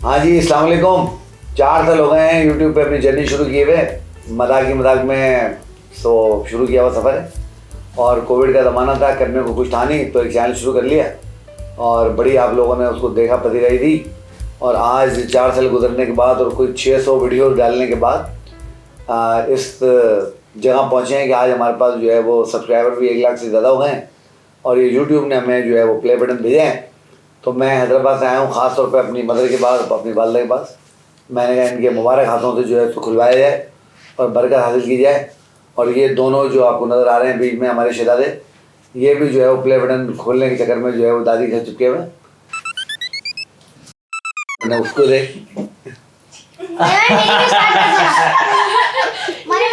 हाँ जी, अस्सलाम वालेकुम। 4 साल हो गए हैं यूट्यूब पे अपनी जर्नी शुरू किए हुए। मजाक में तो शुरू किया हुआ सफ़र है और कोविड का ज़माना था, करने को कुछ था नहीं तो एक चैनल शुरू कर लिया और बड़ी आप लोगों ने उसको देखा पसीराई दी। और आज 4 साल गुजरने के बाद और कुछ 600 वीडियो डालने के बाद इस जगह पहुँचे हैं कि आज हमारे पास जो है वो सब्सक्राइबर भी 1 लाख से ज़्यादा हो गए हैं और ये यूट्यूब ने हमें जो है वो प्ले बटन भेजे हैं। तो मैं हैदराबाद से आया हूँ ख़ास तौर पे अपनी मदर के पास, अपनी वालदा के पास। मैंने कहा इनके मुबारक हाथों से जो है इसको खुलवाया जाए और बरकत हासिल की जाए। और ये दोनों जो आपको नज़र आ रहे हैं बीच में हमारे शहजादे, ये भी जो है वो प्ले बटन खोलने के चक्कर में जो है वो दादी के साथ चिपके हुए हैं। मैंने उसको देख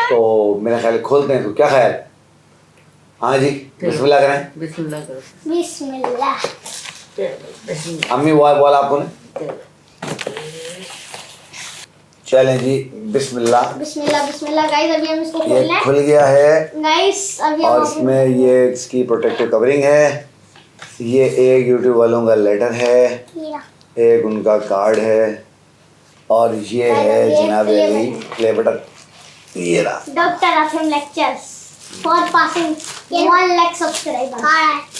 तो मेरा ख्याल खोलते हैं। तो क्या ख्याल? हाँ जी, बिस्मिल्लाह करें। बिस्मिल्लाह करो। बिस्मिल्लाह। अम्मी बोला आपको ने? चलें जी, बिस्मिल्लाह। बिस्मिल्लाह बिस्मिल्लाह। गाइस अभी हम इसको खोल ये रहे हैं। खुल गया है गाइस अभी और हम इसमें ये इसकी प्रोटेक्टिव कवरिंग है। ये एक यूट्यूब वालों का लेटर है, एक उनका कार्ड है और ये है जनाब अली प्ले बटन। ये रहा doctor Asim lectures for passing 1 lakh subscriber.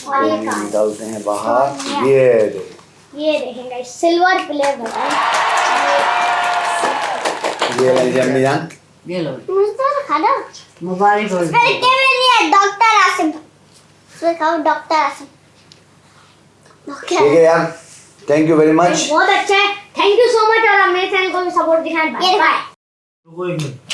और ये कार्ड निकालते हैं बाहर। ये देखें गाइस, सिल्वर प्ले बटन। ये लीजिए अम्मी जान। ये लो, मुझे तो खाना मुबारक हो। डॉक्टर आसिम। सो कहो डॉक्टर आसिम। ठीक है यार, थैंक यू वेरी मच। बहुत अच्छा है, थैंक यू सो मच। और मेरे चैनल को भी सपोर्ट दिखाएं। Bye bye.